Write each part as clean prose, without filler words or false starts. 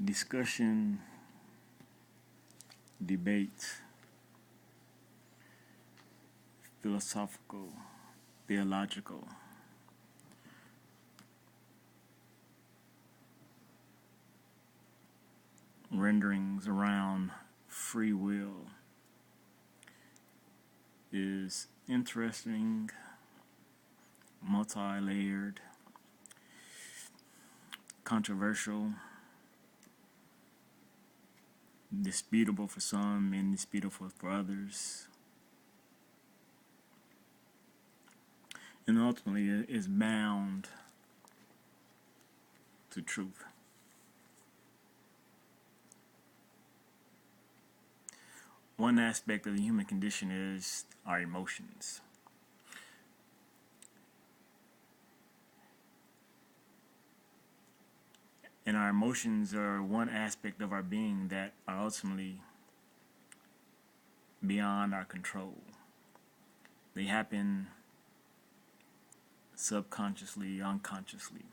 Discussion, debate, philosophical, theological, renderings around free will is interesting, multi-layered, controversial, disputable for some, indisputable for others, and ultimately is bound to truth. One aspect of the human condition is our emotions. And our emotions are one aspect of our being that are ultimately beyond our control. They happen subconsciously, unconsciously.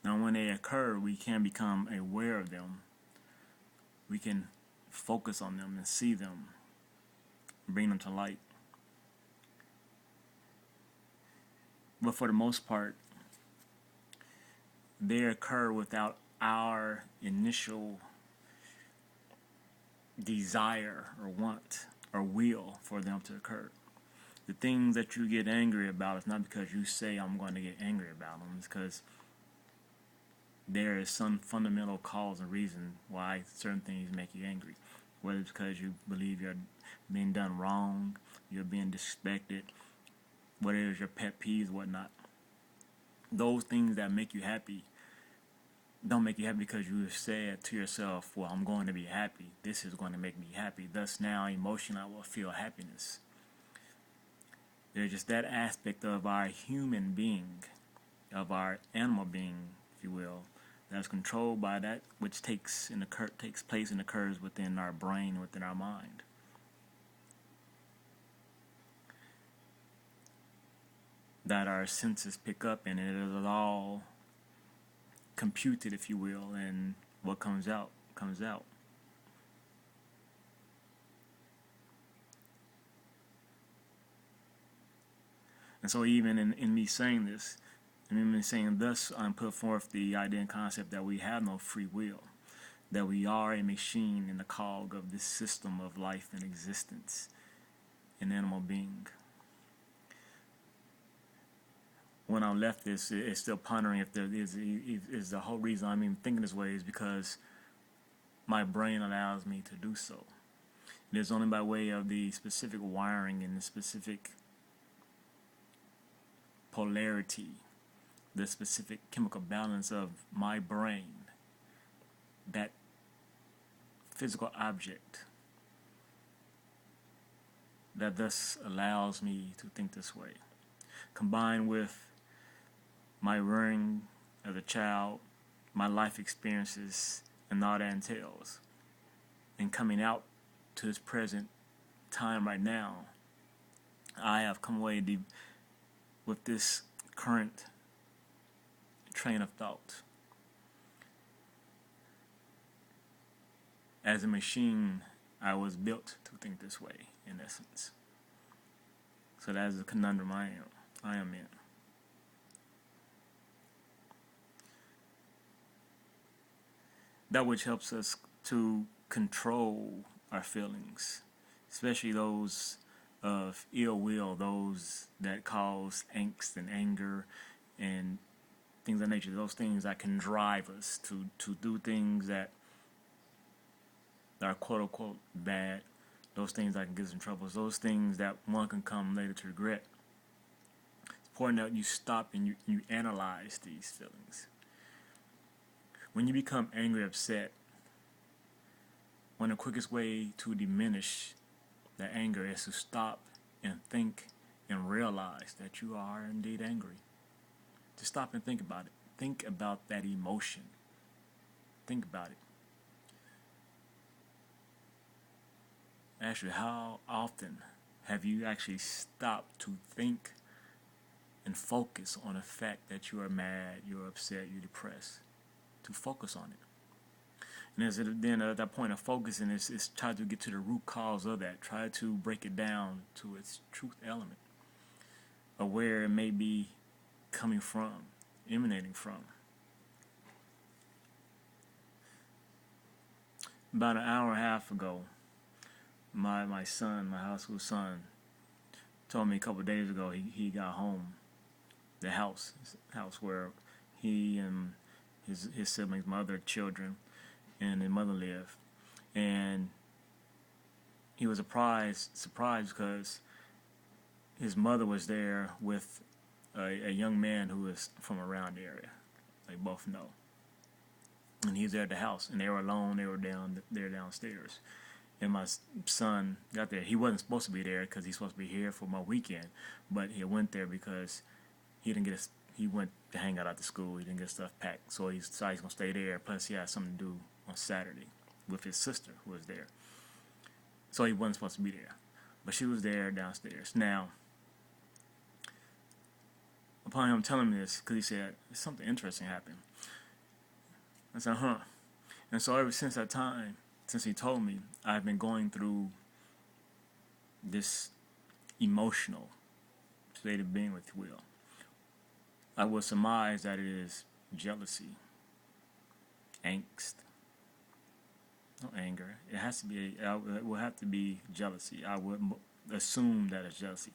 Now, when they occur, we can become aware of them. We can focus on them and see them, bring them to light. But for the most part, they occur without our initial desire or want or will for them to occur. The things that you get angry about is not because you say I'm going to get angry about them. It's because there is some fundamental cause and reason why certain things make you angry. Whether it's because you believe you're being done wrong, you're being disrespected, whether it's your pet peeves, whatnot. Those things that make you happy don't make you happy because you have said to yourself, well, I'm going to be happy. This is going to make me happy. Thus now emotionally I will feel happiness. There's just that aspect of our human being, of our animal being, if you will, that's controlled by that which takes place and occurs within our brain, within our mind. That our senses pick up, and it is all computed, if you will, and what comes out, comes out. And so even in me saying this, and in me saying thus, I'm put forth the idea and concept that we have no free will, that we are a machine in the cog of this system of life and existence, an animal being. When I left this, it's still pondering if there is the whole reason I'm even thinking this way is because my brain allows me to do so. It is only by way of the specific wiring and the specific polarity, the specific chemical balance of my brain, that physical object, that thus allows me to think this way. Combined with my rearing as a child, my life experiences, and all that entails, and coming out to this present time right now, I have come away with this current train of thought. As a machine, I was built to think this way, in essence. So that is the conundrum I am in. That which helps us to control our feelings, especially those of ill will, those that cause angst and anger and things of nature, those things that can drive us to do things that are quote unquote bad, those things that can get us in trouble, those things that one can come later to regret. It's important that you stop and you analyze these feelings. When you become angry, upset, one of the quickest way to diminish the anger is to stop and think and realize that you are indeed angry. To stop and think about it. Think about that emotion. Think about it. Actually, how often have you actually stopped to think and focus on the fact that you are mad, you're upset, you're depressed? To focus on it. And then at that point of focusing, it's try to get to the root cause of that. Try to break it down to its truth element of where it may be coming from, emanating from. About an hour and a half ago, my son, my high school son, told me a couple of days ago he got home, the house where he and his siblings, my other children, and his mother live, and he was surprised because his mother was there with a young man who was from around the area. They both know, and he was there at the house, and they were alone. They were downstairs, and my son got there. He wasn't supposed to be there because he's supposed to be here for my weekend, but he went there because he didn't get he went to hang out after school. He didn't get stuff packed, so he decided he's gonna stay there. Plus, he had something to do on Saturday with his sister who was there, so he wasn't supposed to be there, but she was there downstairs. Now, upon him telling me this, because he said something interesting happened, I said, huh. And so ever since that time, since he told me, I've been going through this emotional state of being, if you will. I would surmise that it is jealousy, angst, no anger. It has to be. It will have to be jealousy. I would assume that it's jealousy.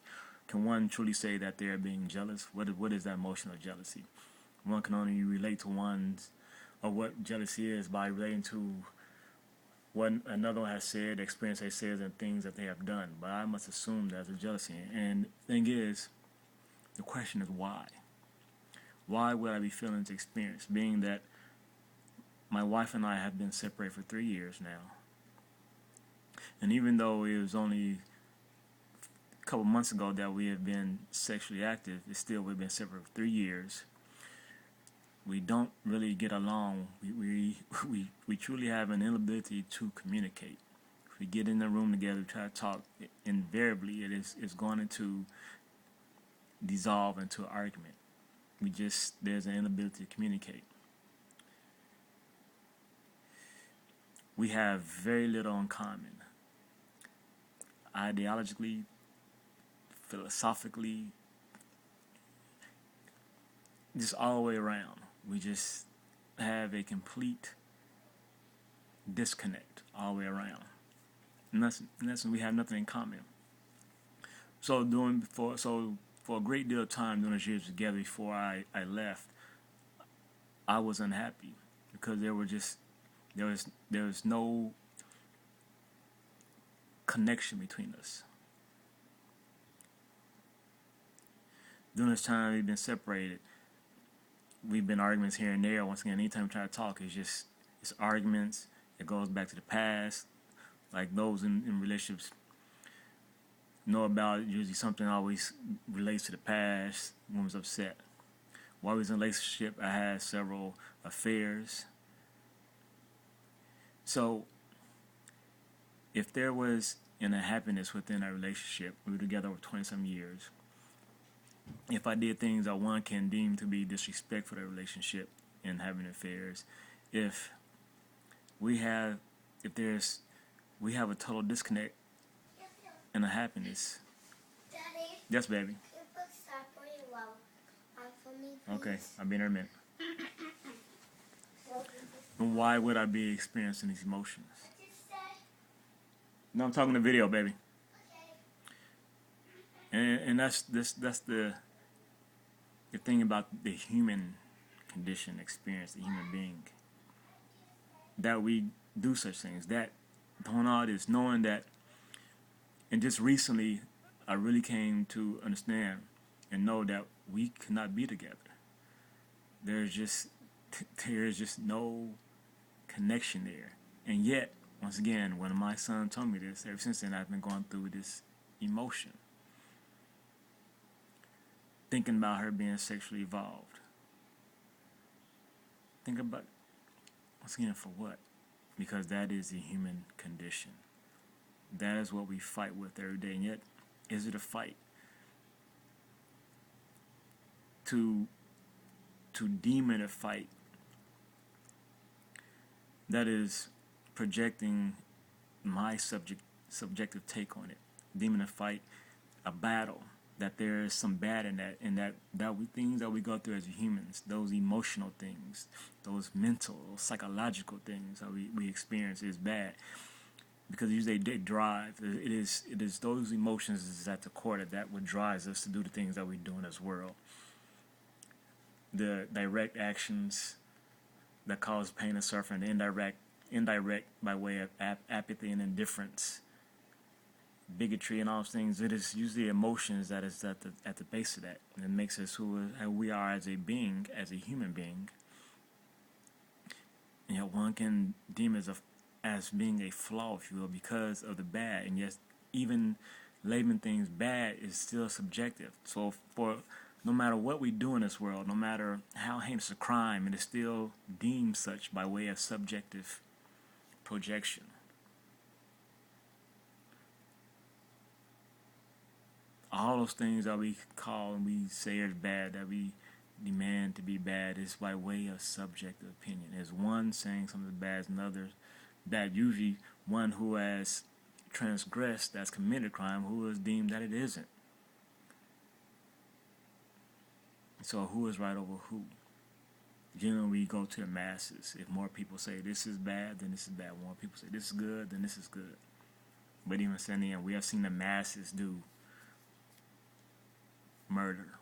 Can one truly say that they're being jealous? What is that emotional jealousy? One can only relate to one's or what jealousy is by relating to what another one has said, the experience they said, and things that they have done. But I must assume that's a jealousy. And the thing is, the question is why? Why would I be feeling this experience? Being that my wife and I have been separated for 3 years now. And even though it was only a couple months ago that we have been sexually active, it's still we've been separated for 3 years. We don't really get along. We truly have an inability to communicate. If we get in the room together, try to talk, invariably it's going to dissolve into an argument. There's an inability to communicate. We have very little in common. Ideologically, philosophically, just all the way around. We just have a complete disconnect all the way around. In essence, we have nothing in common. So for a great deal of time during those years together before I left, I was unhappy because there was no connection between us. During this time we've been separated, we've been arguments here and there. Once again, anytime we try to talk, it's arguments. It goes back to the past. Like those in relationships know about it. Usually something always relates to the past. One was upset. While I was in a relationship, I had several affairs. So if there was a happiness within our relationship, we were together over 20-some years. If I did things that one can deem to be disrespectful to the relationship and having affairs, if we have a total disconnect and a happiness. Daddy. Yes, baby. Can you put stop really well for me, please? Okay, I'll be in a minute. And why would I be experiencing these emotions? No, I'm talking the video, baby. And that's the thing about the human condition, experience, the human being, that we do such things, that doing all this, knowing that, and just recently I really came to understand and know that we cannot be together. There's just no connection there. And yet, once again, when my son told me this, ever since then I've been going through this emotion. Thinking about her being sexually evolved. Think about, once again, for what? Because that is the human condition. That is what we fight with every day. And yet, is it a fight? To deem it a fight, that is projecting my subjective take on it, deeming a fight a battle, that there is some bad in that, and that things that we go through as humans, those emotional things, those mental, psychological things that we experience is bad, because usually they drive. It is those emotions is at the core that what drives us to do the things that we do in this world. The direct actions that cause pain and suffering, the indirect by way of apathy and indifference, bigotry and all those things. It is usually emotions that is at the base of that, and it makes us who we are as a being, as a human being. And yet one can deem as being a flaw, if you will, because of the bad. And yes, even labeling things bad is still subjective. So for no matter what we do in this world, no matter how heinous a crime, it is still deemed such by way of subjective projection. All those things that we call and we say are bad, that we demand to be bad, is by way of subjective opinion. Is one saying something bad as another bad, usually one who has transgressed, that's committed crime, who is deemed that it isn't. So who is right over who? Generally, we go to the masses. If more people say this is bad, then this is bad. More people say this is good, then this is good. But even in the end, we have seen the masses do murder.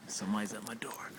Somebody's at my door.